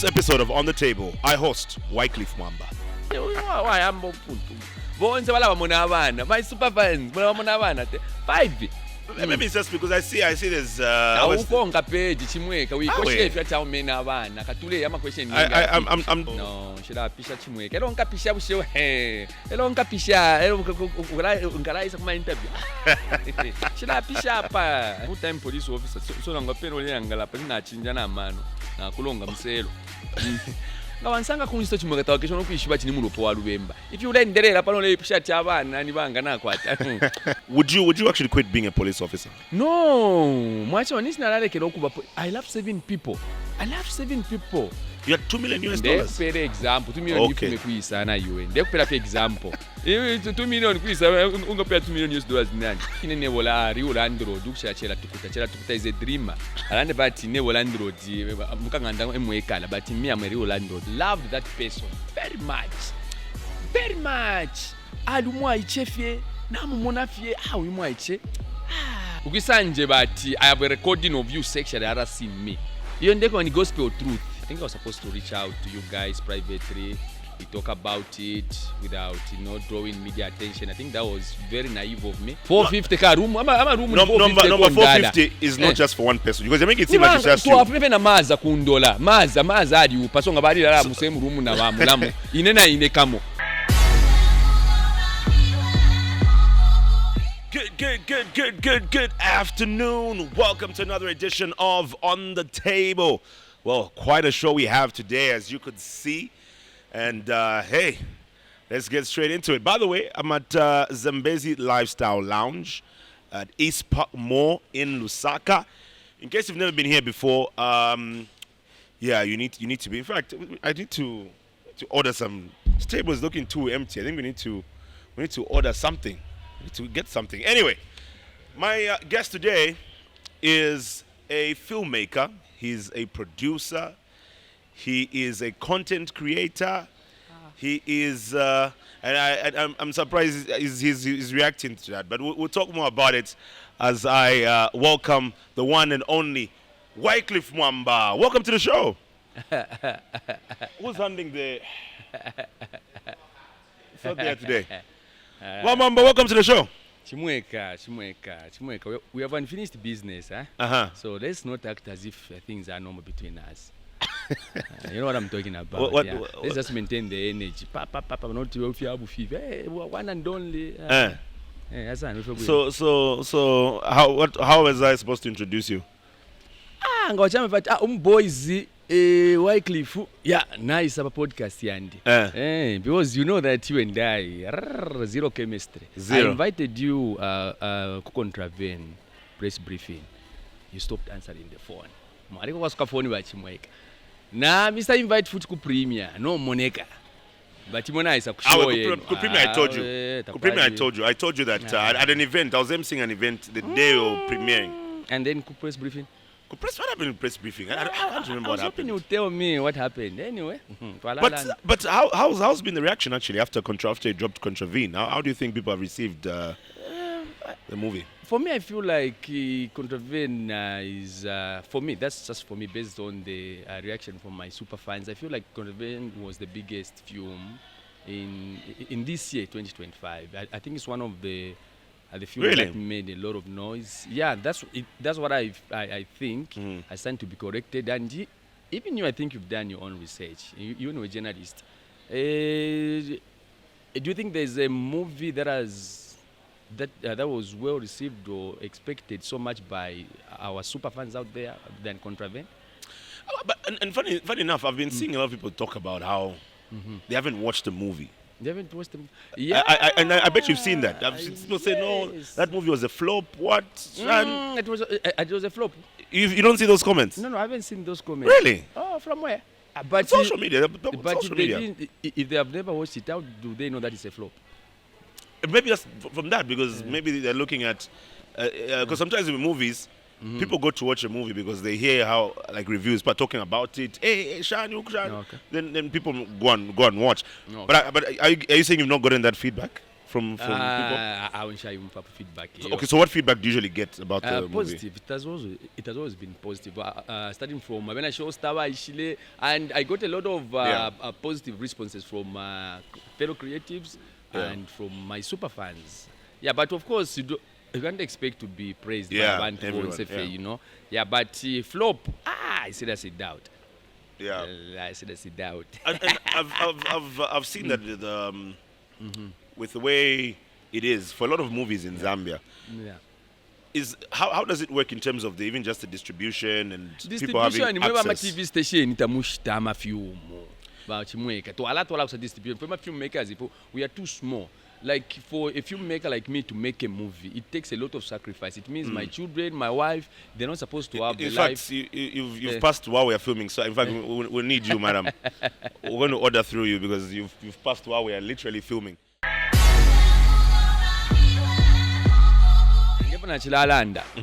this episode of On the Table, I host Wyclif Mwamba. Why am I bonse balaba mona abana my super fans bona mona abana 5 Maybe it's just because I see there's awukonga page chimweka uyikoshe fya tawo mena abana katule ama question I'm no shira pisha chimweka elonka pisha bushe he elonka pisha ngala isa kuma interview shira pisha pa full time police officer so ngapeno nyangala pa ninachinja na mano na kulonga mselo ngawansanga kunyiso chimweka tawo kesho nokwishiba chini mulopo wa Lubemba if you lenderera pano le pisha chabana ni banga nakwata Would you actually quit being a police officer? No, mwacho nisinalekera okuba. I love saving people. You had $2 million. Ndekupera example 2 million Okay. ifume kuisana iwe. Ndekupera pe example. 2 million kuisa ungopera $2 million nani? Ine nebola riula android ukushachela tukuta is a dreamer. Alande bati nebola android mukanganda emwekala but me am a real android. Loved that person very much. Alumwa ichefye namumona fye uyumwa iche. Ukisanje bati I have a recording of you sexually harassing me. You ndeko on the gospel truth. I think I was supposed to reach out to you guys privately. We talk about it without drawing media attention. I think that was very naive of me. 450 ka room. Ama room Number 450 is not just for one person because they make it seem like it's just you. Tuwafupe na maza kundola. Maza adi upasonga bali la musemu room na wamulamu. Ine kamo. Good afternoon. Welcome to another edition of On the Table. Well, quite a show we have today, as you could see. And hey, let's get straight into it. By the way, I'm at Zambezi Lifestyle Lounge at East Park Mall in Lusaka. In case you've never been here before, yeah, you need to be. In fact, I need to order some. This table is looking too empty. I think we need to order something. To get something. Anyway, my guest today is a filmmaker. He's a producer. He is a content creator. He is, and I'm surprised he's reacting to that. But we'll talk more about it as I welcome the one and only Wyclif Mwamba. Welcome to the show. Who's handling the? It's not there today. Well, Mwamba, welcome to the show. Chimweka. We have unfinished business, huh? So let's not act as if things are normal between us. You know what I'm talking about? Let's just maintain the energy. Papa, not to one and only. So how was I supposed to introduce you? Boys. Wyclif, yeah, nice about podcast yandi. Because you know that you and I zero chemistry. I invited you to contravene press briefing. You stopped answering the phone. Mariko was phone ba chimweka. Na Mr. Invite foot ku premier no moneka. But Timona is a I told you that at an event, I was emceeing an event the day of premiering. And then press briefing. What happened in press briefing? I don't remember what happened. You tell me what happened. Anyway. But how's been the reaction actually after you dropped Contravene? How do you think people have received the movie? For me, I feel like Contravene is for me. That's just for me based on the reaction from my super fans. I feel like Contravene was the biggest film in this year, 2025. I think it's one of the film that made a lot of noise. Yeah, that's what I think. I stand to be corrected. And even you, I think you've done your own research. You know, a journalist. Do you think there's a movie that was well received or expected so much by our super fans out there than Contravene? And funny enough, I've been seeing a lot of people talk about how they haven't watched the movie. They haven't watched them. Yeah, I bet you've seen that. I've seen people say, no, that movie was a flop. What? It was a flop. You don't see those comments? No, I haven't seen those comments. Really? Oh, from where? But social media. If they have never watched it, how do they know that it's a flop? Maybe that's from that, because maybe they're looking at because sometimes in movies people go to watch a movie because they hear how like reviews people are talking about it. Hey, Shan. Okay. Then people go and watch. Okay. But are you saying you've not gotten that feedback from people? I won't share even feedback. Okay, so what feedback do you usually get about the movie? Positive. It has always been positive. Starting from when I show Stava Ishile, and I got a lot of positive responses from fellow creatives and from my super fans. Yeah, but of course you can't expect to be praised by one everyone, you know. Yeah, but flop. I said that's a doubt. Yeah, I said that's a doubt. and I've seen that with the way it is for a lot of movies in Zambia. Yeah. Is how does it work in terms of even just the distribution and people Distribution having ni ma access? TV station itamushita amafyumu ba chimweka to ala kusa distribution for my filmmakers we are too small. Like for a filmmaker like me to make a movie, it takes a lot of sacrifice. It means my children, my wife, they're not supposed to have In the fact, life. you've passed while we are filming. So in fact, we need you, madam. We're going to order through you because you've passed while we are literally filming.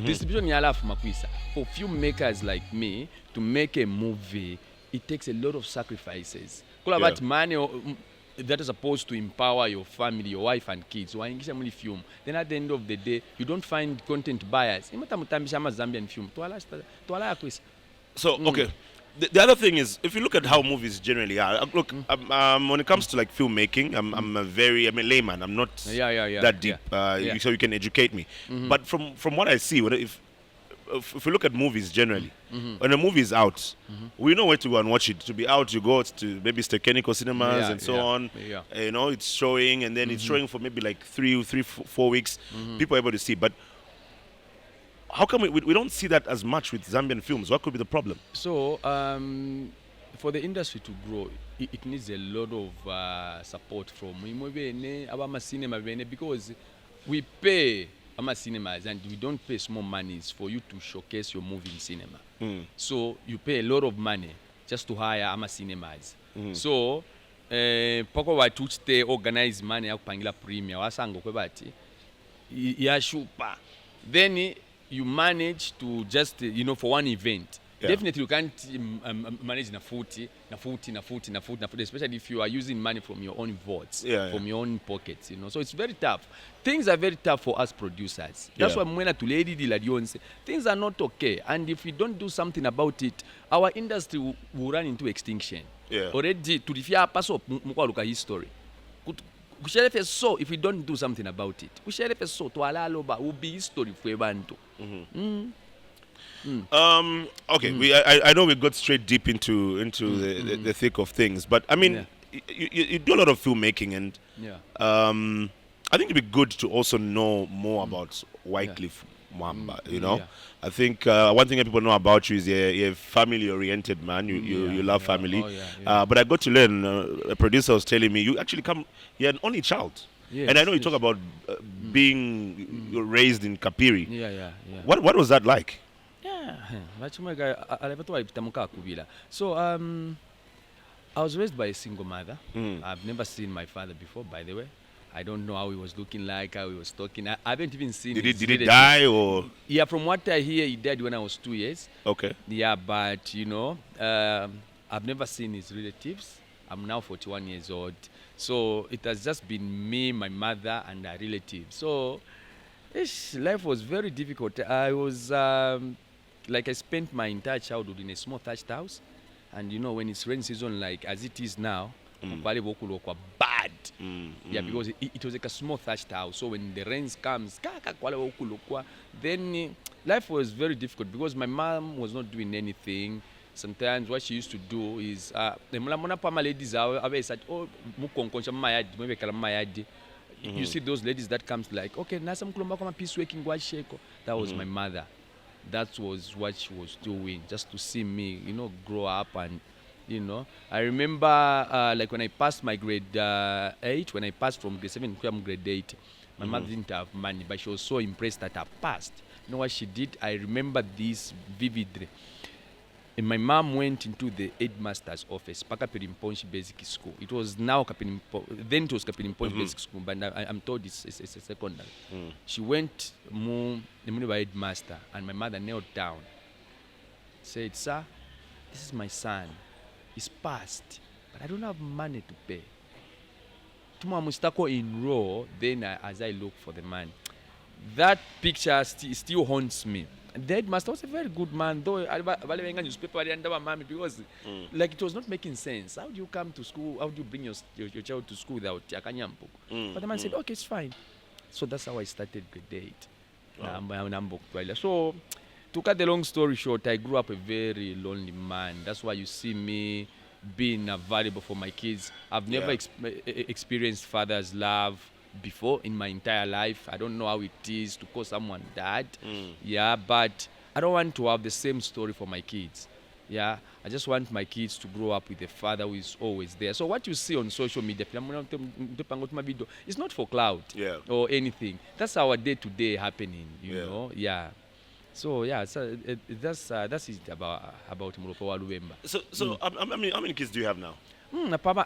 Distribution yalafu makwisa. For filmmakers like me to make a movie, it takes a lot of sacrifices. About money that is supposed to empower your family, your wife and kids. Film. Then at the end of the day, you don't find content buyers. Zambian film. So okay, the other thing is, if you look at how movies generally are, look, when it comes to like filmmaking, I'm a layman. I'm not that deep, so you can educate me. But from what I see, if you look at movies generally, when a movie is out, we know where to go and watch it. To be out, you go to maybe Stekenico cinemas and so on. You know, it's showing, and then it's showing for maybe like 4 weeks. People are able to see. But how come we don't see that as much with Zambian films? What could be the problem? So, for the industry to grow, it needs a lot of support from cinema because we pay cinemas and we don't pay small monies for you to showcase your movie in cinema. So you pay a lot of money just to hire cinemas. So poko watuchite organize money yakupangila premiere wasango kwebati yashupa. Then you manage to just for one event. Definitely you can't manage na 40, especially if you are using money from your own votes, from your own pockets, So it's very tough. Things are very tough for us producers. That's why mwena tuledi di ladionse. Things are not okay. And if we don't do something about it, our industry will run into extinction. Already tulifia paso mukwaluka history. Kusherefe so if we don't do something about it. Kusherefe so to alaloba will be history for abantu. Okay, I know we got straight deep into the thick of things, but I mean, you do a lot of filmmaking, and I think it'd be good to also know more about Wyclif Mwamba. I think one thing that people know about you is you're a family-oriented man. You love family, but I got to learn. A producer was telling me you're an only child. And I know you talk about being raised in Kapiri. What was that like? So I was raised by a single mother. I've never seen my father before, by the way. I don't know how he was looking like, how he was talking. I haven't even seen Did he die or? Yeah, from what I hear, he died when I was 2 years. Okay. Yeah, but I've never seen his relatives. I'm now 41 years old. So it has just been me, my mother, and our relatives. So life was very difficult. I was I spent my entire childhood in a small thatched house. And when it's rain season, like as it is now, bad. Yeah, because it was like a small thatched house. So when the rains comes, then life was very difficult because my mom was not doing anything. Sometimes what she used to do is ladies you see those ladies that comes like, okay, that was my mother. That was what she was doing, just to see me, grow up. And I remember like when I passed my grade 8, when I passed from grade 7 to grade 8, my mother didn't have money, but she was so impressed that I passed. You know what she did? I remember this vividly. And my mom went into the headmaster's office, Pakapirimponchi Basic School. It was now then it was Kapirimponchi Basic School, but I'm told it's a secondary. She went to the headmaster, and my mother knelt down, said, "Sir, this is my son. He's passed, but I don't have money to pay." tumamustako in raw, then as I look for the man, that picture still haunts me. The headmaster was a very good man, though newspaper because like it was not making sense. How do you come to school? How do you bring your child to school without Yakanyampo? But the man said, okay, it's fine. So that's how I started grade 8. So to cut the long story short, I grew up a very lonely man. That's why you see me being available for my kids. I've never experienced father's love before in my entire life. I don't know how it is to call someone dad. Yeah, but I don't want to have the same story for my kids. Yeah, I just want my kids to grow up with a father who is always there. So what you see on social media, it's not for cloud or anything. That's our day-to-day happening, you know. Yeah. So yeah, so that's it about Mulopo Waluwemba. So how many kids do you have now? I'm 5.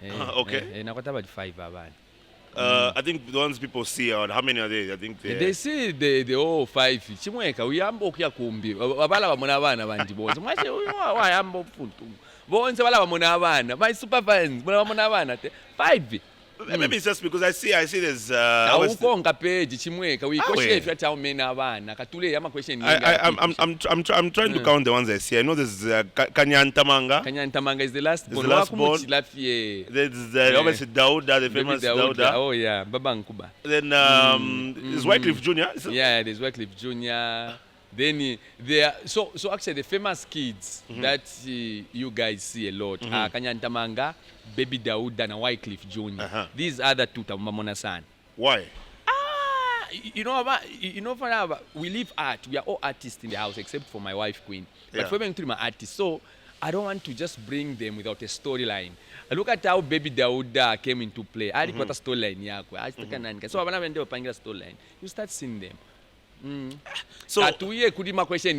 Okay. Nakwata 5 abana. I think the ones people see are, how many are they? I think they see the all 5. Chimweka uyamba okya kumbi. Abala bamona abana bandi bonze. Mwache wayamba ofuntu. Bonze bala bamona abana. My super fans bamona abana 5. Maybe it's just because I see there's awukonga page chimweka uyikoshe if yatha umena abana katule yama question I'm trying to count the ones I see. I know there's Kanyantamanga is the last born. There's obviously Dauda, the famous Dauda. Oh yeah, Baba Nkuba. Then there's Wyclif Jr. Yeah, there's Wyclif Jr. Then there are, so actually the famous kids that you guys see a lot are Kanyantamanga, Baby Dauda, and Wyclif Jr. These other two tamamona san. Why? You know, for we live art. We are all artists in the house except for my wife Queen. But for me, I'm an artist, so I don't want to just bring them without a storyline. Look at how Baby Dauda came into play. I got a storyline. So when I went to a storyline, you start seeing them. So kudima question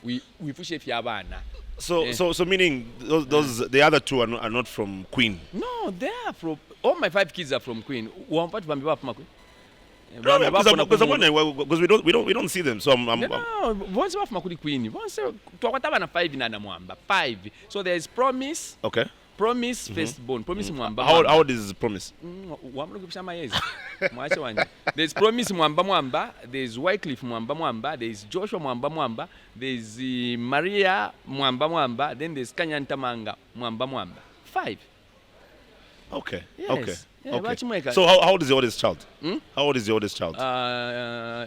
we push if yabana. So meaning those the other two are not from Queen. No, they are from all my 5 kids are from Queen. One part from Queen. Because we don't see them. So once you have Queen, once you 5 in Mwamba. 5. So there is Promise. Okay. Promise firstborn. Promise Mwamba. How old is Promise? There's Promise Mwamba. There's Wyclif Mwamba. There's Joshua Mwamba. There's Maria Mwamba. Then there's Kanyantamanga Mwamba. 5. Okay. Yes. Okay. Yeah, okay. So how old is the oldest child? How old is the oldest child?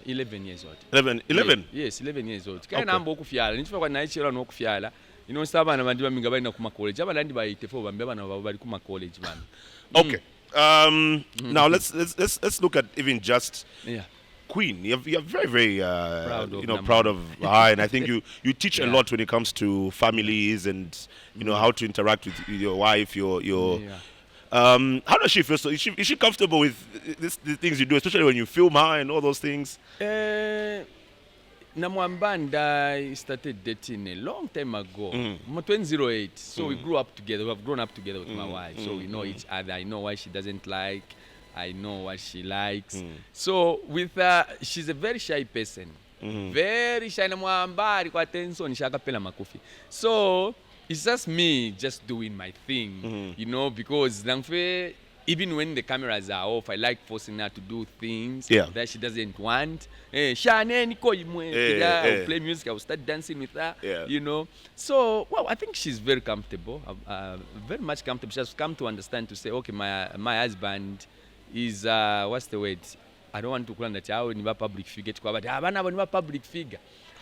11 years old. 11? Yes, 11 years old. Kainamba okufyala. Nichifwa kwa naichira n'okufyala. You know, sabana bandi baminga bali na kuma college. Abandi bayite fo bambe bana bali kuma college man. Okay. Now let's look at even just Queen. You're very proud of her, and I think you teach a lot when it comes to families and how to interact with your wife, your how does she feel? So is she comfortable with the things you do, especially when you film her and all those things? Namwamba started dating a long time ago, 2008. So we grew up together. We have grown up together with my wife. So we know each other. I know what she doesn't like. I know what she likes. So with her, she's a very shy person. Very shy. Namwamba alikuwa tension shakapela makofi. So it's just me just doing my thing, because even when the cameras are off, I like forcing her to do things that she doesn't want. I'll play music, I'll start dancing with her, So, I think she's very comfortable, very much comfortable. She has come to understand to say, okay, my husband is, what's the word? I don't want to call that a public figure, but I'm a public figure.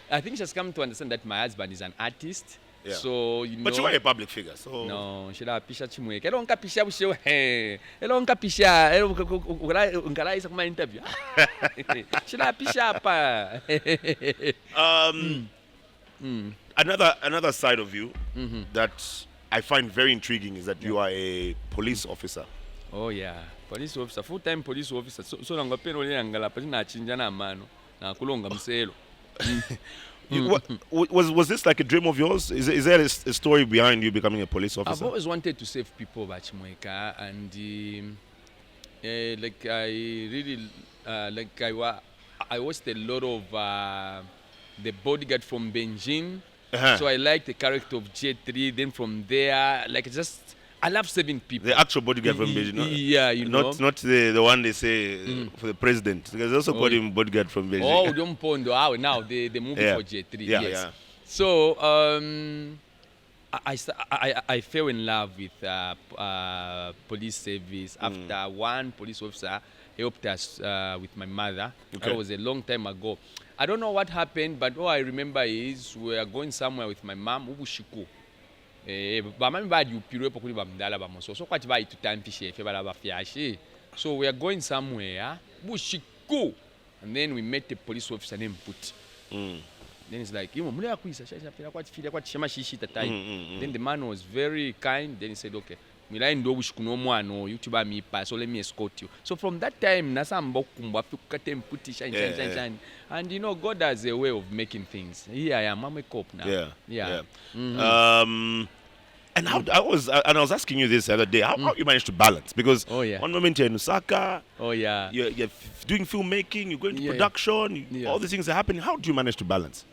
I think she has come to understand that my husband is an artist. Yeah. So but you are a public figure, so no, shila pisha chimweke. Elo nkapisha busho elo nkapisha ngalaisa kuma interview. Shila pisha pa. Another side of you that I find very intriguing is that you are a police officer. Oh yeah, police officer, full-time police officer. So nangapeno le ngala pa na chinja na mano na kulonga mselo. Was this like a dream of yours? Is there a story behind you becoming a police officer? I've always wanted to save people, Bachimweka, and I watched a lot of the Bodyguard from Benjin, so I liked the character of J3. Then from there, I love saving people. The actual bodyguard from Beijing. Yeah, you know. Not the one they say for the president. Because they also call him bodyguard from Beijing. Oh, don't pondo. Now the movie for J3. Yeah, yes. yeah. So I fell in love with police service after one police officer helped us with my mother. Okay. That was a long time ago. I don't know what happened, but all I remember is we were going somewhere with my mom, Ubushiku. Bamami bajupirwe pokuli bamdala bamoso. So kwati bayitutampishe fe bala bafyashi. So we are going somewhere, Bushiku. And then we met a police officer named Put. Then it's like, then the man was very kind. Then he said, okay, so let me escort you. So from that time, and you know, God has a way of making things. Here I am, I'm a cop now. Yeah. And I was asking you this the other day, how you managed to balance? Because one moment you're in Osaka, you're doing filmmaking, you're going to production, all these things are happening. How do you manage to balance?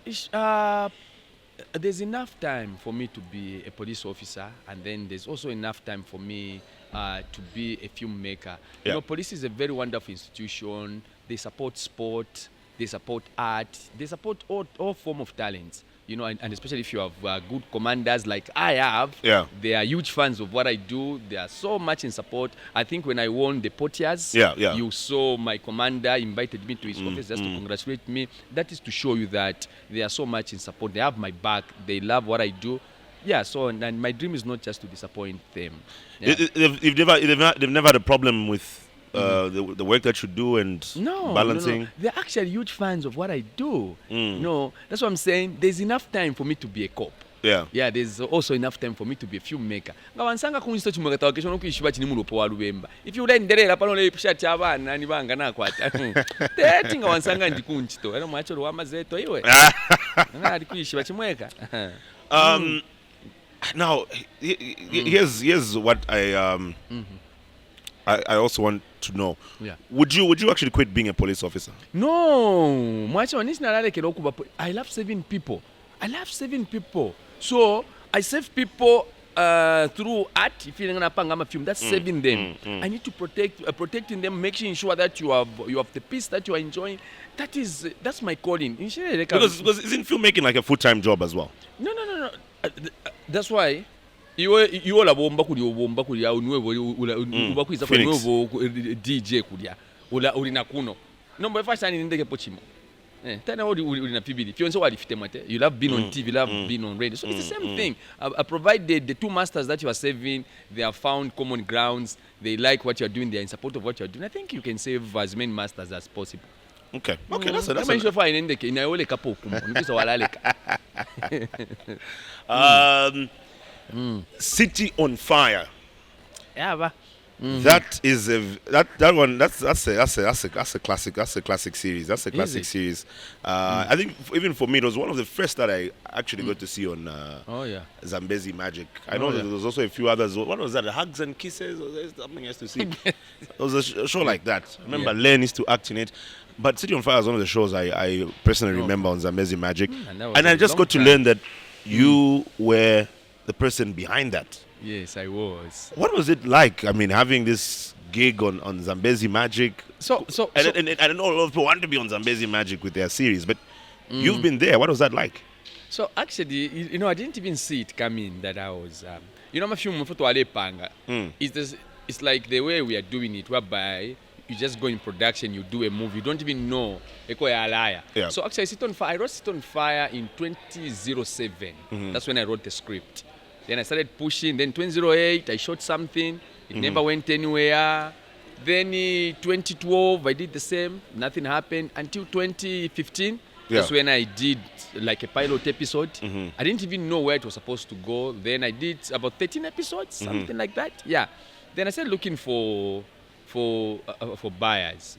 There's enough time for me to be a police officer, and then there's also enough time for me to be a filmmaker. You know, police is a very wonderful institution. They support sport, they support art, they support all form of talents. You know, and especially if you have good commanders like I have, they are huge fans of what I do. They are so much in support. I think when I won the Potiers, you saw my commander invited me to his office just to congratulate me. That is to show you that they are so much in support. They have my back. They love what I do. Yeah, so and my dream is not just to disappoint them. Yeah. They've never had a problem with the work that you do and balancing? No. They're actually huge fans of what I do. No, that's what I'm saying. There's enough time for me to be a cop. Yeah, there's also enough time for me to be a filmmaker. If you learn the panole shut yaban and ibanga na kwata. Dating wansanga ndikunchito. Ero mwacho wamazeto iwe. Ngadi kuishiba chimweka. Now here's what I also want to know. Would you actually quit being a police officer? No. I love saving people. So I save people through art. If you're gonna pangama film, that's saving them. I need to protecting them, making sure that you have the peace that you are enjoying. That's my calling. Because isn't filmmaking like a full-time job as well? No. That's why. You la bomba kulia unwevo uba kuiza kwa unwevo DJ kulia ulina kuno nombo efasha ni ndeke pochimo tena ulina pibidi fionso walifite mate you love being on TV, you love being on radio, so it's the same thing. I provide the two masters that you are saving, they have found common grounds, they like what you are doing, they are in support of what you are doing. I think you can save as many masters as possible. Okay, that's a City on Fire. That is that one. That's a classic series. That's a classic series. I think even for me, it was one of the first that I actually got to see on Zambezi Magic. I know there was also a few others. What was that? Hugs and Kisses? Or there's something else to see. There was a show like that. I remember Len used to act in it. But City on Fire is one of the shows I personally remember on Zambezi Magic. And I just got to learn that you were the person behind that. Yes, I was. What was it like? I mean, having this gig on Zambezi Magic. And I know a lot of people want to be on Zambezi Magic with their series, but you've been there. What was that like? So actually, I didn't even see it coming that I was. My film panga. It's like the way we are doing it, whereby you just go in production, you do a movie, you don't even know. So actually, I wrote Sit on Fire in 2007. That's when I wrote the script. Then I started pushing. Then 2008, I shot something. It never went anywhere. Then 2012, I did the same. Nothing happened until 2015. That's when I did like a pilot episode. I didn't even know where it was supposed to go. Then I did about 13 episodes, something like that. Yeah. Then I started looking for buyers,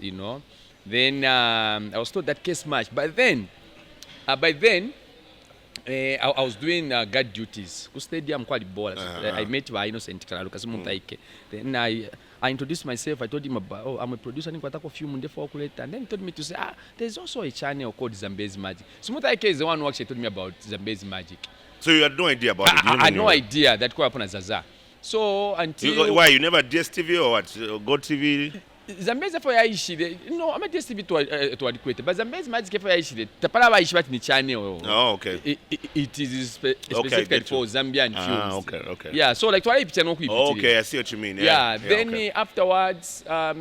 Then I was told that case match. But then, I was doing guard duties. Stadium quite ball. I met my innocent. Then I introduced myself. I told him about, I'm a producer. And then he told me to say, there's also a channel called Zambezi Magic. Smutaike is the one who actually told me about Zambezi Magic. So you had no idea about it? I had no idea that could happen as Zaza. So until Why you never DSTV or what? Go TV? Zambezi for yaishile no ama DSTV to adequate but Zambezi magic for yaishile tapala ba ishibati ni channel. Oh, okay. It is specifically for Zambian films. Okay. Yeah, so like twala picture no kuipitile. Okay, I see what you mean. Then okay. afterwards I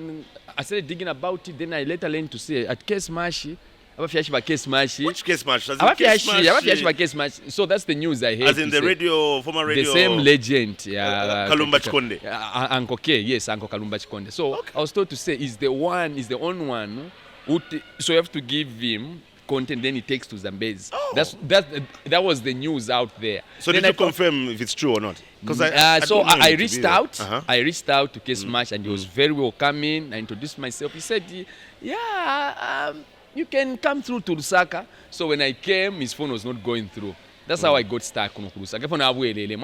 started digging about it, then I later learned to say at Case Mashi abafyashi ba Case Mashi. Which Case Mashi? Abafyashi ba Case Mashi. So that's the news I heard. As in the radio, former radio. The same legend, Kalumba Chikonde. Uncle K, yes, Uncle Kalumba Chikonde. So okay. I was told to say is the only one who so you have to give him content, then he takes to Zambezi. Oh. That was the news out there. So then did you confirm if it's true or not? Because I reached out. I reached out to Case Mash and he was very welcoming. I introduced myself. He said, you can come through to Lusaka. So when I came, his phone was not going through. That's how I got stuck on Lusaka.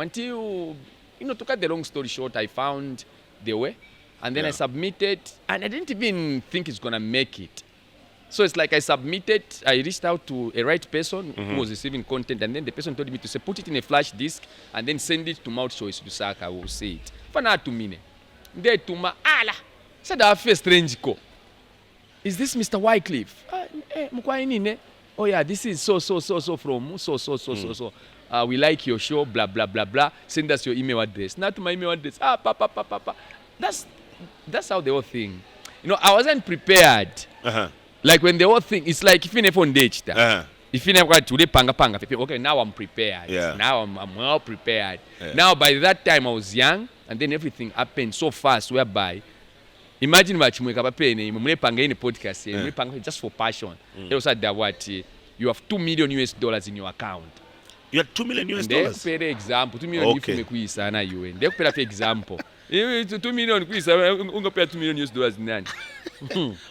Until, to cut the long story short, I found the way. And then I submitted. And I didn't even think it's going to make it. So it's like I submitted, I reached out to a right person who was receiving content. And then the person told me to say, put it in a flash disk and then send it to Mouth Choice Lusaka. I will see it. Fana to me. They to my ala. Said I feel strange ko. Is this Mr. Wyclif? Oh yeah, this is so from so. We like your show, blah blah blah blah. Send us your email address. Not to my email address. Pa. That's how the whole thing. I wasn't prepared. Like when the whole thing, it's like if you never on date. If you never to panga. Okay, now I'm prepared. Yeah. Now I'm well prepared. Yeah. Now by that time I was young, and then everything happened so fast. Whereby, imagine what you make up a pen. You panga in a podcast. You panga just for passion. They also said that what you have $2 million in your account. You had $2 million. They pay example. 2 million if you make we sana you. They pay for example. 2 million quiz. Unga pay $2 million in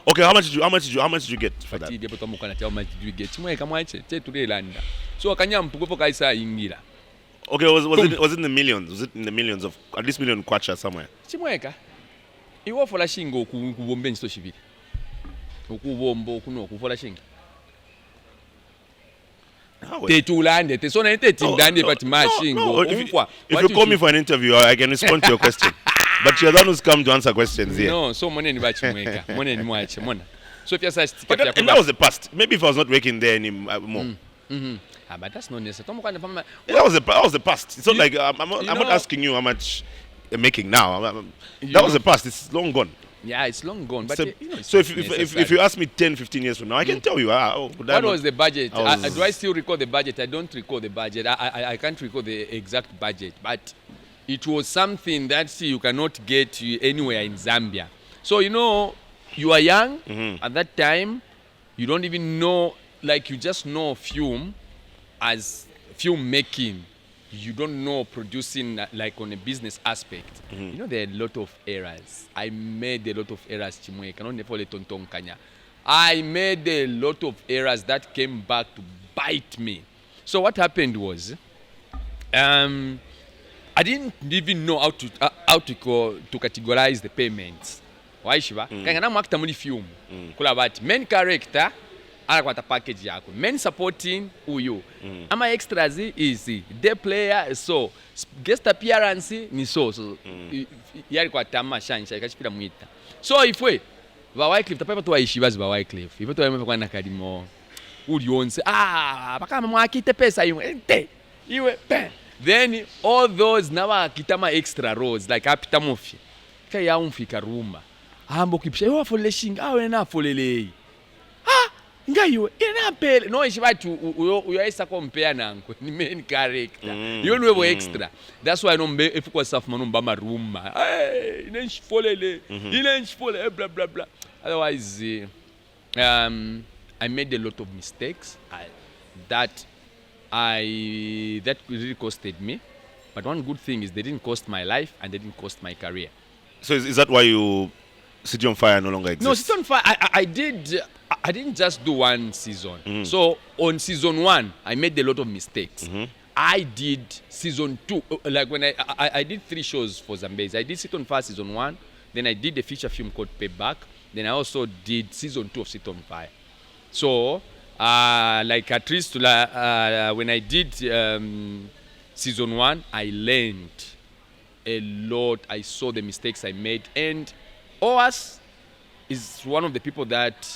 Okay, how much did you get for that? How much did you get? So okay, was it in the millions? Was it in the millions of at least million kwacha somewhere? Chimweka. Iwo fola shingo kubombe nsto shibiri. Okubombo kuno kufola shingo. Tetulande tesona tetindande but mashingo. If you call me for an interview, I can respond to your question. But you're the one who's come to answer questions here. No, so money ni bachimweka. Money ni mwache, mona. So if you say and that was the past. Maybe if I was not working there anymore. But that's not necessary. That was the past. It's not like I'm not asking you how much you're making now. That was the past. It's long gone. Yeah, it's long gone. But so if you ask me 10, 15 years from now, I can tell you. What was the budget? Do I still recall the budget? I don't recall the budget. I can't recall the exact budget. But it was something that you cannot get anywhere in Zambia. So, you are young at that time. You don't even know, like you just know film as filmmaking. You don't know producing like on a business aspect. There are a lot of errors. I made a lot of errors, Chimwe. I made a lot of errors that came back to bite me. So what happened was, I didn't even know how to categorize the payments. Why Shiva? Kanga na mwakita muli film. Kula bati main character ala kwa package yako. Main supporting uyu. Ama extras easy. Day player so guest appearance ni so. Yari kwa tama shansha ikachipira mwita. So ifwe ba Wyclif tapapa to Aishibazi ba Wyclif. Ifwe to yame kwa nakadimo. Uli onse baka mwakite pesa iwe pen. Then all those nawa kitama extra roads like apita mufi. Kaya umfika rumba. Ambo kipisha yo afole shinga na folelei. Ngayo ina pele no ishibatu uyo isa compare nanko ni main character. You know extra. That's why nombe efukwa safu manomba marumba. Ina nshfolele. Ina nshfole blah blah blah. Otherwise I made a lot of mistakes that really costed me. But one good thing is they didn't cost my life and they didn't cost my career. So is that why you City on Fire no longer exists? No, City on Fire, I didn't just do one season. So on season 1, I made a lot of mistakes. I did season 2, like when I did 3 shows for Zambezi. I did City on Fire season 1, then I did a feature film called Payback, then I also did season 2 of City on Fire. So like at least when I did season 1, I learned a lot. I saw the mistakes I made. And OAS is one of the people that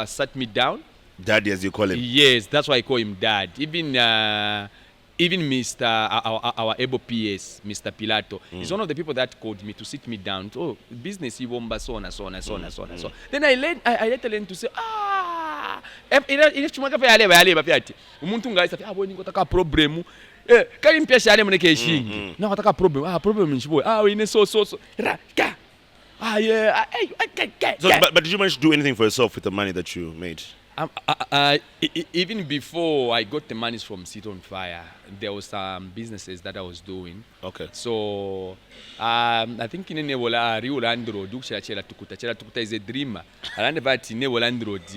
sat me down. Daddy, as you call him. Yes, that's why I call him Dad. Even Mr. Our able PS, Mr. Pilato, is one of the people that called me to sit me down. Oh, business Mwamba, so on and so on and so on and so on and so on. Then I later learned to say, umuntu ngaisa abone ngotaka problem kali mpya shale mneke shingi na ngotaka problem nchiboy ine so but did you manage to do anything for yourself with the money that you made? Even before I got the money from Sit on Fire, there was some businesses that I was doing. Okay. So I think in Nevola Rio Landroad, Chela Tukuta is a dreamer. I learned about in Nevola Landroad,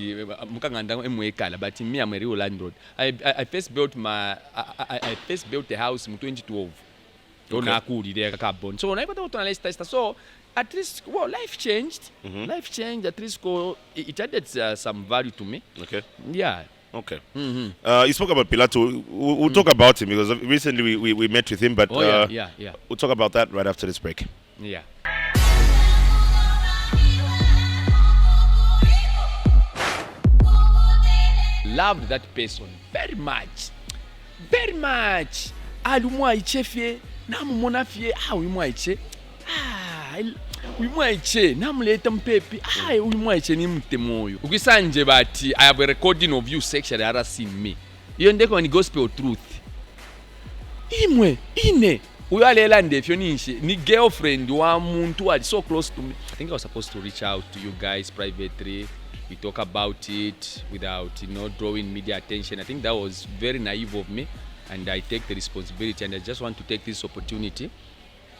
Mukanganda Mwekala, but in me I'm a Rio Landroad. I first built a house in 2012. So when I got out on a tester, so at least, well, life changed. Life changed. At least, it added some value to me. Okay. Yeah. Okay. You spoke about Pilato. We'll talk about him because recently we met with him, but yeah. We'll talk about that right after this break. Yeah. Loved that person very much. Very much. Alumwa ichefie, namumona fie, uimwaiche. Uimwaiche, namuleta mpepi. Uimwaiche ni mte moyo. Ukisanje bati I have a recording of you sexually harassing me. Iyo ndeko ni gospel truth. Imwe, ine. Uyo alela ndefyo ni girlfriend wa muntu ali so close to me. I think I was supposed to reach out to you guys privately. We talk about it without, drawing media attention. I think that was very naive of me, and I take the responsibility. And I just want to take this opportunity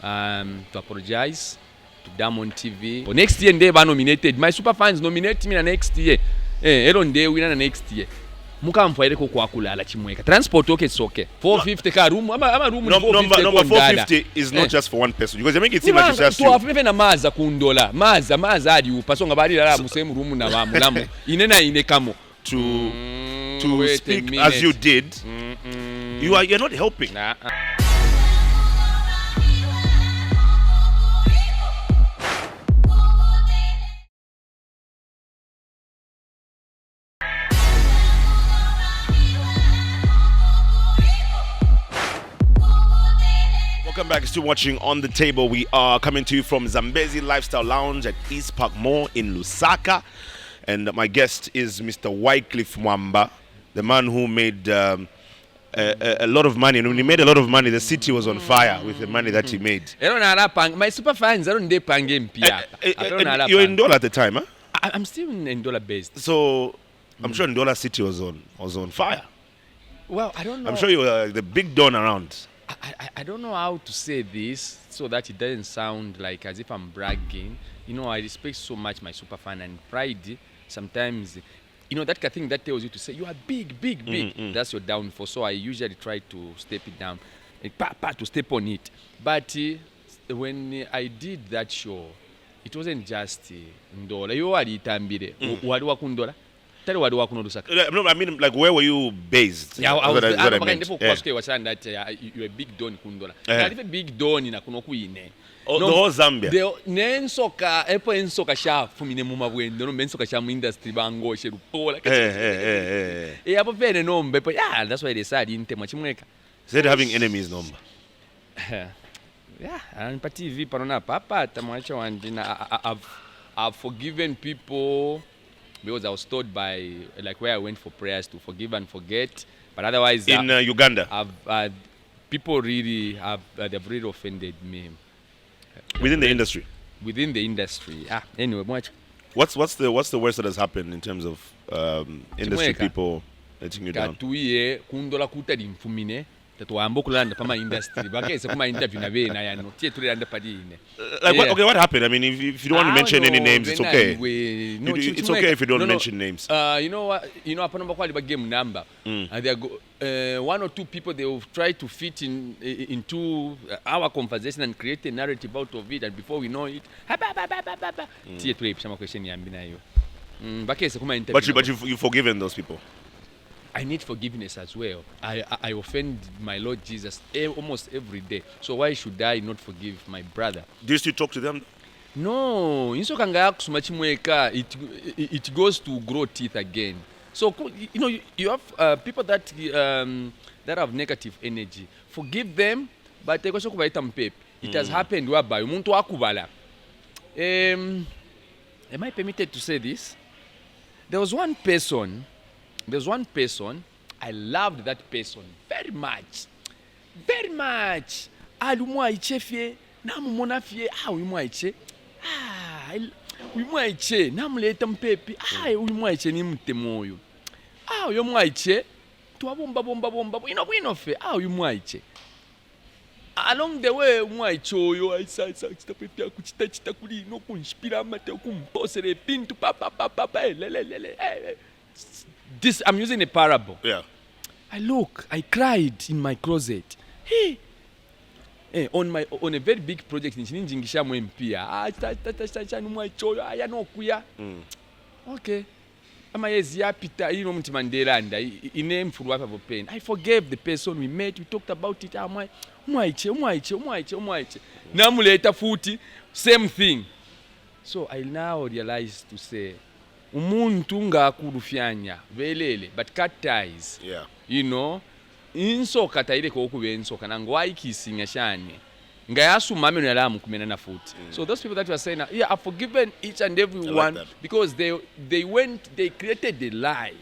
to apologize to Diamond TV. For next year, they were nominated. My super fans nominate me next year. Every day we next year. Muka mfaile ko kwa kulala chimweka. Transport okay, it's okay. 450 ka room. Ama room number 450 is not just for one person because they make it seem like it's just you. Tuwafipe na maza kundola. Maza adi upasonga bali la musemu room na wamu. Ine kamo. To speak as you did. You're not helping. Welcome back. Still watching On the Table. We are coming to you from Zambezi Lifestyle Lounge at East Park Mall in Lusaka. And my guest is Mr. Wyclif Mwamba, the man who made a lot of money. And when he made a lot of money, the city was on fire with the money that he made. My super fans are on day panging. You're in Ndola at the time, huh? I'm still in Ndola based. So I'm sure Ndola city was on fire. Well, I don't know. I'm sure you were the big don around. I don't know how to say this so that it doesn't sound like as if I'm bragging. I respect so much my super fan and pride. Sometimes, that kind of thing that tells you to say you are big. That's your downfall. So I usually try to step it down, to step on it. But when I did that show, it wasn't just Ndola. You are itambire. Waliwa kundola. I mean, like, where were you based? Yeah, I was that you're a big don kundola. A big don in a kunokuine. The whole Zambia. Nensoka, ensoka sha fumine muma wendo, no mensoka sha industry bango sherupola. Yeah, that's why they said in Temachimweka. Said having enemies, number. Yeah, and TV parona papa tamacho and I've forgiven people. Because I was told by, where I went for prayers to forgive and forget. But otherwise... In Uganda? People really they've really offended me. Within the industry? Within the industry. Anyway, much. What's the worst that has happened in terms of industry people letting you down? Pama industry. Interview okay, what happened? I mean, if you don't want to mention any names, it's okay. It's okay if you don't mention names. You know what? Upon the game number, one or two people they will try to fit into our conversation and create a narrative out of it, and before we know it, but you've forgiven those people. I need forgiveness as well. I offend my Lord Jesus almost every day. So why should I not forgive my brother? Do you still talk to them? No, insoka nga yakusoma chimweka, it goes to grow teeth again. So you have people that have negative energy. Forgive them, but they kubaita mpepe. It has happened whereby umuntu akubala. Am I permitted to say this? There was one person, I loved that person very much. Very much. Alumwaiche fie, namumona fie, uyumwaiche. Uyumwaiche, namuleta mpepi. Uyumwaiche ni mtemoyo. Uyumwaiche, tuwabomba, ino fe, uyumwaiche. Along the way, umwaiche oyo, chita pepi chita kuli, no kunshpira amate, kumposere, pintu, lele. This, I'm using a parable. Yeah. I cried in my closet. Hey. On a very big project in Chininjingisha Mwempia. Okay. I forgave the person we met. We talked about it. Namuleta futi, same thing. So I now realize to say, umuntu ngakurufyanya velele, but cut ties. Yeah. You know, insoka taire ko kube insoka nango aikisinga shani. Ngayasu mame no yalamu kumena na futi. So those people that were saying, yeah, I've forgiven each and every one because they created a lie.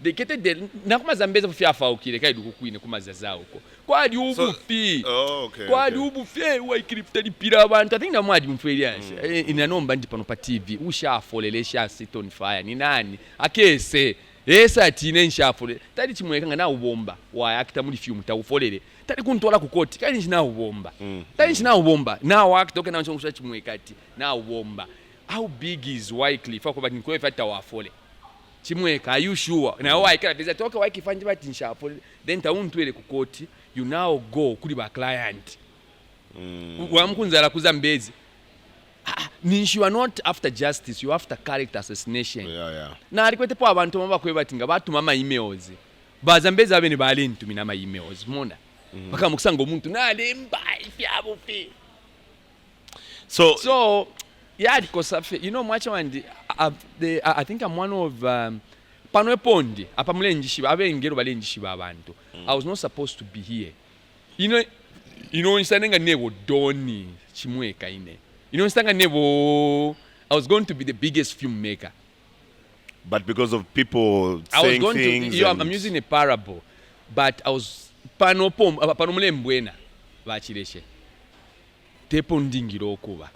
They created the nakuma zambeza kufyafa ukile kai dukukwine kumazaza uko. Kwali ubufi. Okay. Kwali ubufi Wyclif talipira abantu. I think namwadi mfelias. Inanomba ndi pano pa TV. Ushafolelesha sit on fire. Ni nani? Akese. Esa tine nshafole. Tali chimweka nga na ubomba. Wa actor muri film ta ufolele. Tali kuntola ku koti. Kali nchina ubomba. Tali nchina ubomba. Na wa actor kana nchonga chimweka ati na ubomba. How big is Wyclif? Akoba nikoe fata wafole. Chimweka, are you sure? Na why kana pesa toka Wyclif bati nshafole. Then ta untwele ku koti. You now go kuli ba client. Wamkunzala kuzambezi. You are not after justice, you are after character assassination. Yeah. Na alikwete po abantu mamba kwebatinga batuma ama emails. Bazambeza abene bali ntumina ama emails. Mona. Baka mukusanga omuntu na lemba ifyabo fi. So yeah, because you know much and I think I'm one of Panwepondi apa mulenjishiba abengero balenjishiba abantu. I was not supposed to be here. You know insanenga nebo doni chimweka ine. I was going to be the biggest filmmaker. But because of people saying things... I'm using a parable. But I was... Panomulembwena. Vachileshe. Tepo ndingiro okuba.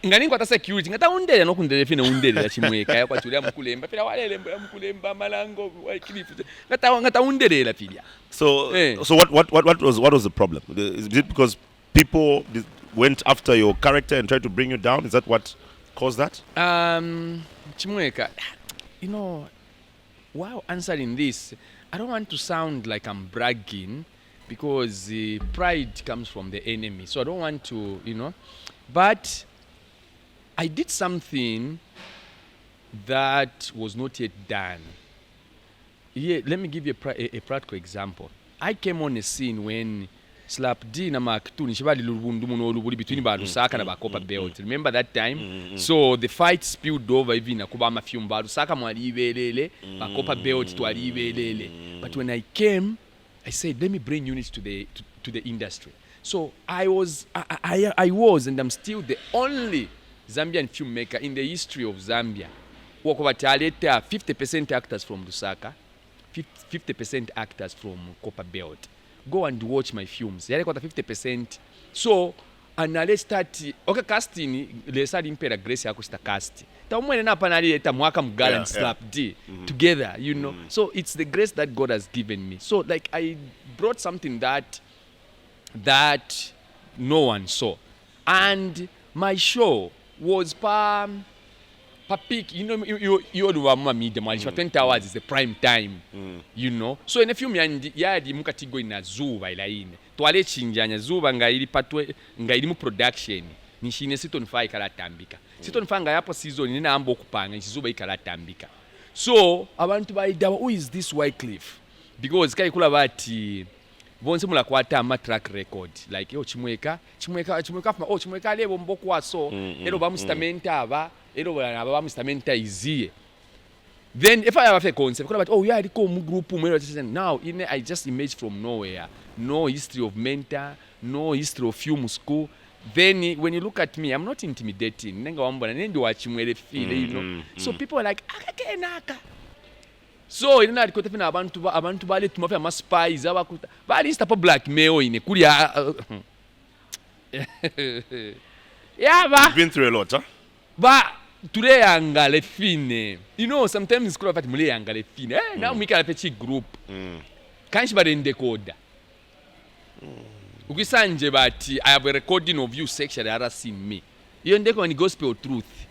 Ngani kwata security. Ngata undele no kundele fina undele la chimweka. Ya kwa chulia mkulemba. Fila mkulemba malango. Ngata undele la filia. So what was the problem? Is it because people went after your character and tried to bring you down? Is that what caused that? Chimweka, while answering this, I don't want to sound like I'm bragging because pride comes from the enemy. So I don't want to, but I did something that was not yet done. Here, let me give you a practical example. I came on a scene when Slap D na Mark 2 nishibali lubundu muno lubuli between Barusaka na Bakopa Belt. Remember that time? So the fight spilled over even na kuba mafyum Barusaka mwali ibelele, Bakopa Belt twali ibelele. But when I came, I said, let me bring units to the industry. So I was and I'm still the only Zambian filmmaker in the history of Zambia. Wakobataleta 50% actors from Lusaka, 50% actors from Copper Belt. Go and watch my films. Yale kwata 50%. So, and let's start. Okay, casting. Let's start impera Grace yakusta cast. Ta umwene na panali eta mwaka mgala and Slap D together. So it's the grace that God has given me. So like I brought something that no one saw, and my show was peak, you were media 20 hours is the prime time, So in a few minutes, yadi mukatigo ina zuba ila ine. Tuwale chinjanya zuba nga ili mu production. Nishine sitonify ikala tambika. Sitonify nga yapo season nina ambo kupanga, zuba ikala tambika. So abantu bayidaba, who is this Wyclif? Because kaikula bati bonse mulakwata ama track record like yo chimweka oh chimweka lebo mboku waso ero bamustamenta aba ero bamustamenta izie. Then if I have a concept about oh yeah liko mu group now I just emerged from nowhere, no history of mentor, no history of film school. Then when you look at me, I'm not intimidating. Nenga wambona nendo wachimwele feel, you know. So people are like akakenaka. So ina alikote fina abantu bale tumafe ama spies abakuta bali stop blackmail ine kuli yeah ba you've been through a lot, huh? Ba today angale fine, you know, sometimes it's called mule angale fine now we can have a group kanshi ba in decoder ukisanje bati I have a recording of you sexually harassing me iyo ndeko ni gospel truth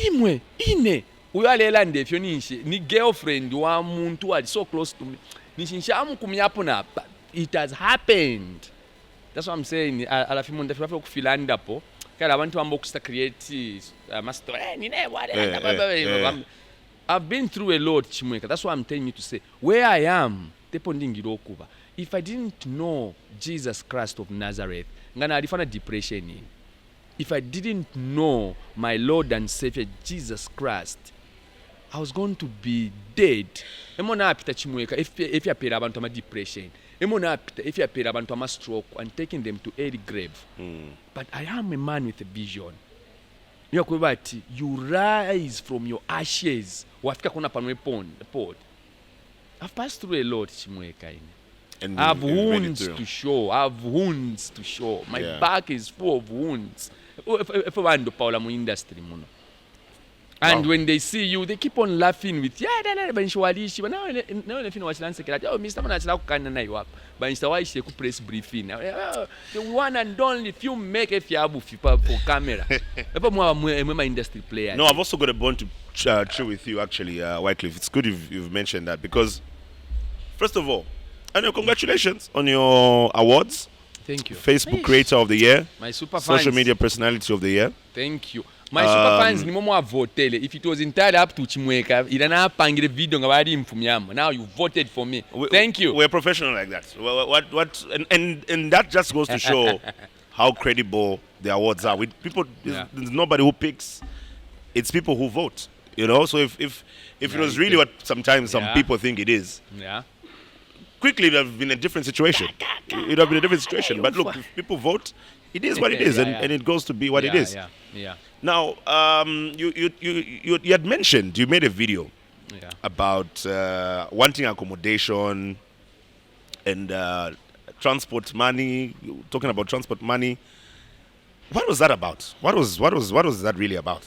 imwe ine uyalela ndefyo ni girlfriend wa muntu ali so close to me nishinshamu kumyapo na it has happened. That's what I'm saying. Alafimu ndefyo kufilanda po kala abantu bambo kusta create master I've been through a lot chimweka. That's what I'm telling you to say where I am tepo ndingiro kuba. If I didn't know Jesus Christ of Nazareth ngana alifana depression in. If I didn't know my Lord and Savior Jesus Christ, I was going to be dead. Emona apita chimweka if you pera abantu ama depression. Emona apita if you pera abantu ama stroke and taking them to early grave. But I am a man with a vision. Yakubati you rise from your ashes. Wafika kuna panwe pod. I've passed through a lot chimweka in. I have wounds to show. I have wounds to show. My back is full of wounds. If I Paula mu industry muno. And when they see you, they keep on laughing with now if you watch Lance oh Mr. Manachla kana na iwap. But Mr. Why she could press briefing. The one and only few make a fiabu for camera. I'm industry player. No, I've also got a bond to chew with you actually, Wyclif. It's good you've mentioned that because first of all, and congratulations on your awards. Thank you. Facebook Creator of the Year. My super fans. Social Media Personality of the Year. Thank you. My super fans ni momo votele. If it was entirely up to Chimweka, ilana pangire video ngabadi mfumyamo. Now you voted for me. Thank you. We're professional like that. What and that just goes to show how credible the awards are. With people, there's nobody who picks. It's people who vote. You know. So if it was really what sometimes some people think it is. Yeah. Quickly, it would have been a different situation. It would have been a different situation. But look, if people vote, it is what it is, and it goes to be what it is. Yeah. Now, you had mentioned, you made a video about wanting accommodation and transport money. Talking about transport money. What was that about? What was that really about?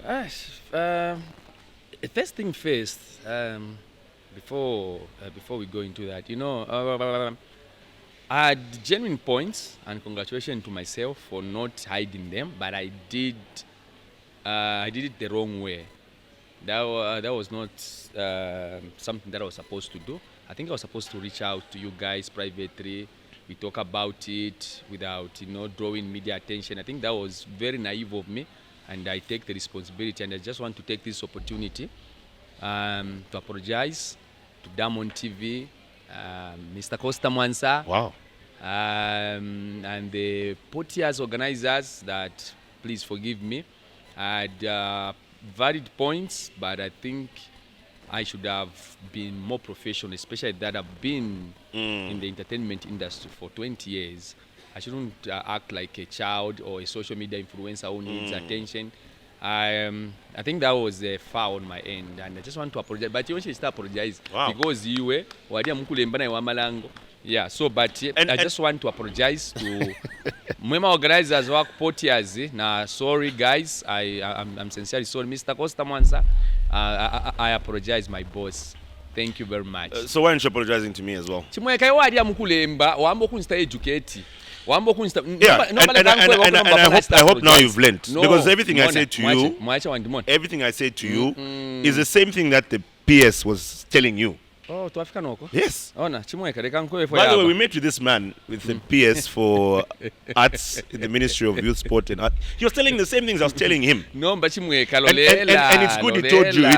First thing first. Before we go into that, you know, I had genuine points, and congratulations to myself for not hiding them. But I did it the wrong way. That was not something that I was supposed to do. I think I was supposed to reach out to you guys privately. We talk about it without drawing media attention. I think that was very naive of me, and I take the responsibility. And I just want to take this opportunity to apologize to Diamond TV, Mr. Costa Mwansa, and the Potias organizers that please forgive me. I had valid points, but I think I should have been more professional, especially that I've been in the entertainment industry for 20 years. I shouldn't act like a child or a social media influencer who needs attention. I think that was foul on my end, and I just want to apologize. But you should start apologize because you were so but I just want to apologize to Mwamba organizers work Potiazi. Nah, sorry guys, I'm sincerely sorry, Mr. Costa Mwansa. I apologize, my boss. Thank you very much. So why aren't you apologizing to me as well? Chimweka iwadia mukulemba wambo kunsta educate. Yeah, and I hope now you've learned. Because everything I say to you is the same thing that the PS was telling you. Oh, to Africa noko. Yes. Ona chimweka reka nkwe for By the way, yaba. we met with this man with the PS for Arts in the Ministry of Youth, Sport and Art. He was telling the same things I was telling him. No, but chimweka And, lolela. and it's good he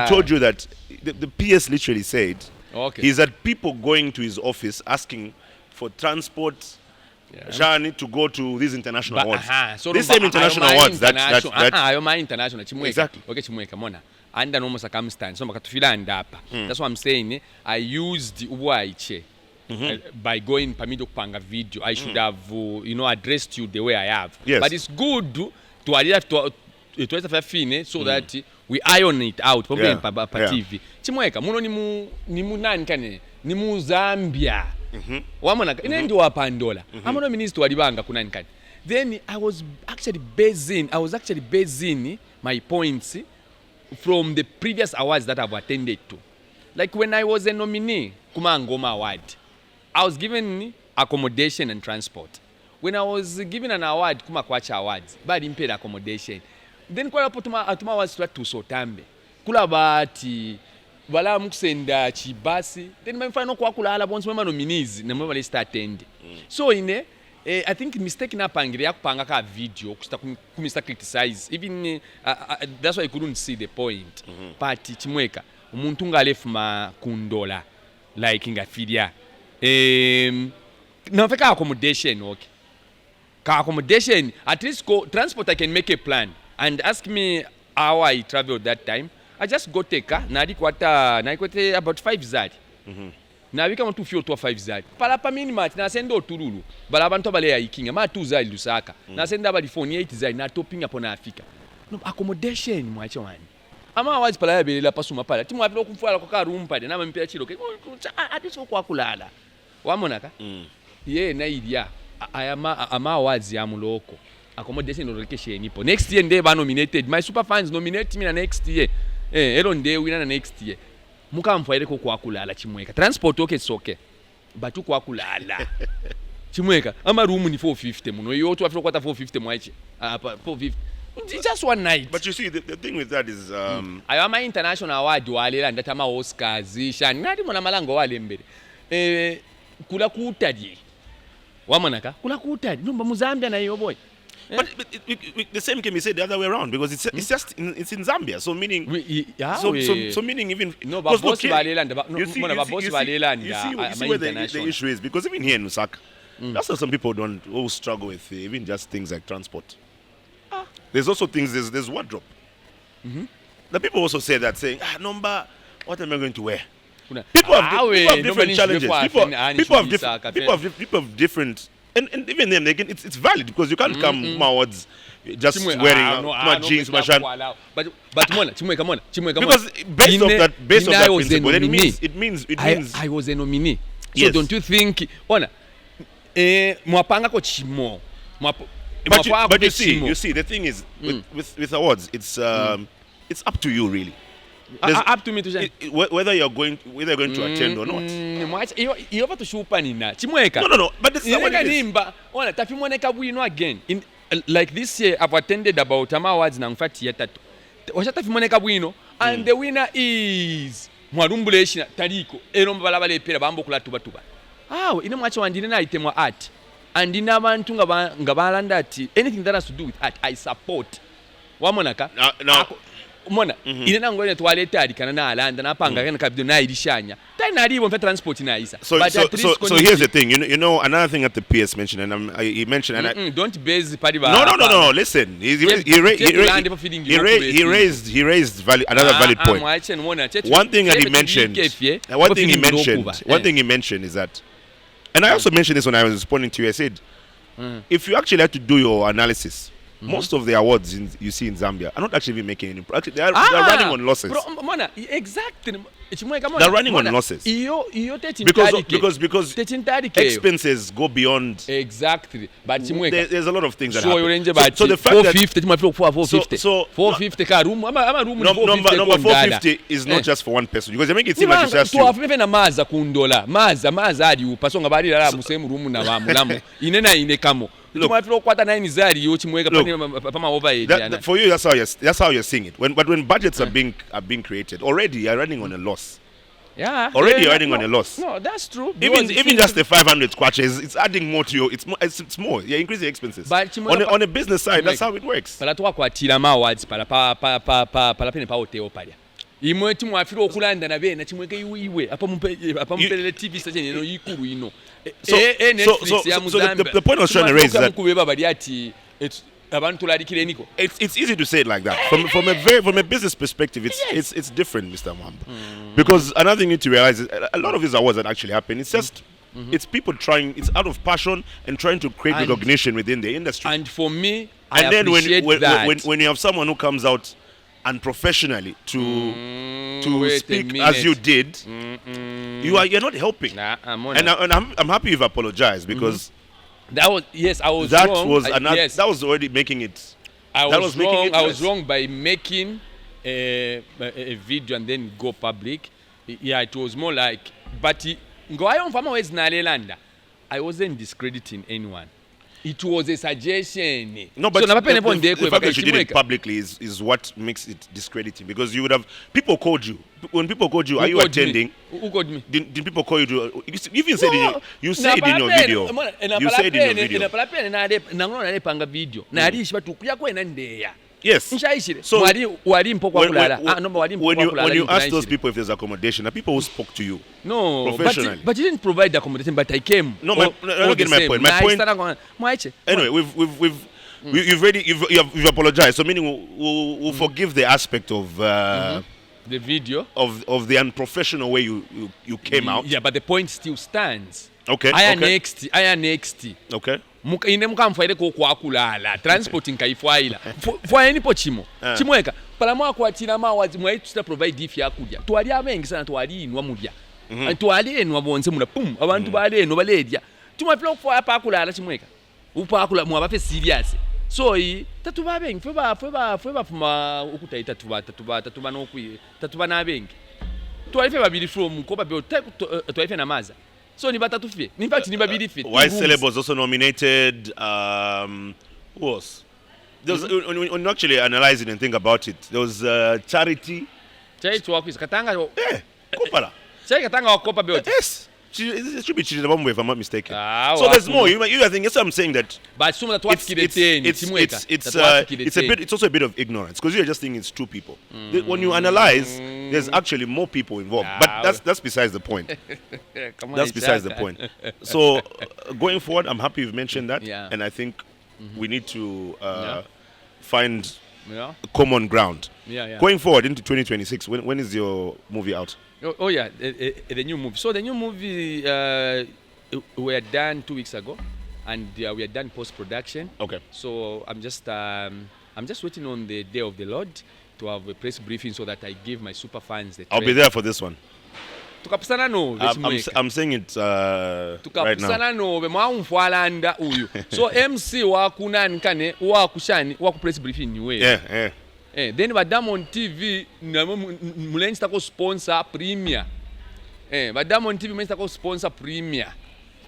told you that the PS literally said Okay. he's had people going to his office asking for transport. Shani to go to these international awards. So these same international awards that ayo my international chimweka. Exactly. Okay, chimweka mona. Under normal circumstance, so makatufila ndapa. That's what I'm saying. I used uwaiche. By going pamido kupanga video, I should have addressed you the way I have. Yes. But it's good to fine so that we iron it out. Pa TV. Chimweka muno ni mu nani kane ni mu Zambia. Wamona ine ndio wapandola. Amono minister walibanga kunani kane. Then I was actually basing my points from the previous awards that I've attended to. Like when I was a nominee, Kuma Ngoma Award, I was given accommodation and transport. When I was given an award, Kuma Kwacha Awards, but I didn't pay the accommodation. Then kwa atuma was to Sotambe. Kula bati, wala mukusenda chibasi. Then my final kwa kula ala bonds, my nominees, na mwema start attend. So I think mistake na pangiria kupanga ka video kumista criticize even that's why I couldn't see the point. But chimweka umuntu ngalefuma kundola like ngafidia na feka accommodation okay ka accommodation at least go transport I can make a plan and ask me how I traveled that time. I just go take car na ikote about 5 zari. Na wika mtu fio to 5 zari. Pala pa minimat na sendo turulu. Bala bantu bale ya ikinga ma 2 zari Lusaka. Na senda bali 48 zari na topping hapo na Afrika. No accommodation mwache wani. Ama wazi pala ya belela pasuma pala. Timu apilo kumfuala kwa room pale na mpira chilo ke. Ati so kwa kulala. Wamona ka? Ye na idia. Ama wazi ya muloko. Accommodation no location nipo. Next year nde ba nominated. My super fans nominate me na next year. Elo nde wina na next year. Muka mfwaire ko kwa kulala chimweka. Transport okay it's okay. But kwa kulala. Chimweka. Ama room ni 450 muno. Yo to afro kwata 450 mwache. 450. It's just one night. But you see, the thing with that is I am my international award walela ndata ma Oscars ishani ngati mona malango wale mbere. Kula kutadi. Wamonaka? Kula kutadi. Numba Muzambia na yo boy. But the same can be said the other way around because it's just it's in Zambia. So meaning so meaning even no but boss valelanda you see where the issue is because even here in Lusaka that's why some people who struggle with even just things like transport. There's also things there's wardrobe. The people also say that saying number what am I going to wear? People have different challenges. People have different. And even then, again, it's valid because you can't come towards just wearing jeans, but mona, chimweka because based on that principle, it means I was a nominee. So yes. Don't you think, mwapanga ko chimo. But you see, the thing is with awards, it's up to you really. Up to me to whether you're going to attend or not. You have to show panina. Chimweka. No. But this is what it is. Ona tafimoneka bwino again. In like this year, I've attended about awards na ngfati yatatu. Washata fimoneka bwino, and the winner is Mwarumbuleshina Tariko. Eromba balabale pera bambo kula tuba. Ine mwacho wandine na itemwa art. And ina abantu ngabalanda ati anything that has to do with art, I support. Wamonaka? Now Mona, ine nango ine toilette adikana na alanda na panga kana kabdo na irishanya. Tani alibo mfa transport na isa. So here's the thing. You know another thing that the PS mentioned and he mentioned and don't base party. No. Listen. He raised another valid point. One thing he mentioned is that, and I also mentioned this when I was responding to you. I said, if you actually have to do your analysis. Most of the awards you see in Zambia are not actually even making any profit. They are running on losses. Exactly. They're running on losses. Because expenses go beyond. Exactly. But there's a lot of things that happen. So the fact that 450 ka room number 450 is not just for one person because they make it seem like it's just you. Na maza kundola. Maza ali upasonga bali la musemu room na wamulamu. Inena kamo. Look, for you, that's how you're seeing it. But when budgets are being created, already you're running on a loss. Yeah. Already yeah, you're adding on a loss. No, that's true. Even just the 500 squatches, it's adding more to your. It's more. You're increasing expenses. But On a business side, that's how it works. Pala twakwatira ma awards pala pene pa hotel palya. Imwe timu afiro okulanda na bena chimweke iwe apa mpelele TV station eno yikuru ino. So the point I was trying to raise is that it's easy to say it like that. From a business perspective, it's different, Mr. Mwamba. Because another thing you need to realize is a lot of these awards that actually happen, it's just it's people trying, it's out of passion and trying to create recognition within the industry. And for me, and then that. when you have someone who comes out unprofessionally to speak as you did, you're not helping. Nah, I'm happy you've apologized because I was wrong. That was already making it. I was wrong by making a video and then go public. Yeah, it was more like, but I wasn't discrediting anyone. It was a suggestion. No, but the fact that you did it publicly is what makes it discrediting. Because you would have people called you. When people called you, are you attending? Who called me? Did people call you? You even said you said in your video. You said in your video. Yes. So when you ask those people if there's accommodation, the people who spoke to you. No, professionally. but you didn't provide the accommodation. But I came. No, I don't get my point. My point. Anyway, you've apologized. So meaning we'll forgive the aspect of the video of the unprofessional way you came out. Yeah, but the point still stands. Okay. I am next. Okay. Ine mukamfaire ko kwakulala transporting kaifwaila fwa eni pochimo chimweka pala mwa kwatira mawazi mwa itu provide if yakudya twali abengi sana twali inwa mulya twali enwa bonse mula pum abantu bale eno baledya tumafilo kufwa apa akulala chimweka upa akula mwa bafe serious so tatuba abengi fwe bafuma ukutaita tatuba nokwi tatuba na abengi twali fe babili from ko babyo twali fe na maza. So ni batatu fie. In fact ni babili fie. Wyclif was also nominated. Who else? There was, when you actually analyze it and think about it, there was Charity. Charity wakwisa katanga. Yeah, Kopala. Charity katanga wakopa beoti. Yes. It should be Chidabamwe if I'm not mistaken. So there's more. You I think yes, I'm saying that. But some that it's also a bit of ignorance because you're just thinking it's two people. When you analyze, there's actually more people involved. But that's besides the point. That's besides the point. So going forward, I'm happy you've mentioned that, and I think we need to find common ground. Going forward into 2026, when is your movie out? Oh yeah, the new movie. So the new movie we are done 2 weeks ago, and we are done post-production. Okay. So I'm just waiting on the day of the Lord to have a press briefing so that I give my super fans the trailer. I'll be there for this one. Tukapusana no. I'm saying it right now. No, mwaumfwalanda uyu. So MC wa kunani kane wa kushani wa ku press briefing niwe. Yeah. Then Diamond TV mulenzi tako sponsor Premier. Diamond TV mulenzi tako sponsor Premier.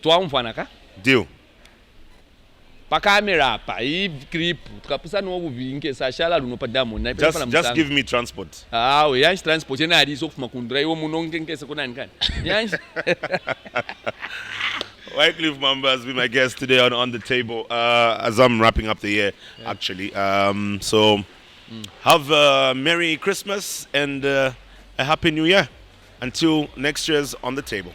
Twaumfana ka? Deal. Pa camera pa I clip tukapusa no buvinge sashala luno pa Diamond na just give me transport. We yanchi transport ena ali zokufuma kundra iwo munonke nkese kunani kani. Yanchi. Wyclif Mwamba has been my guest today on the table as I'm wrapping up the year actually. So have a Merry Christmas and a Happy New Year. Until next year's On the Table.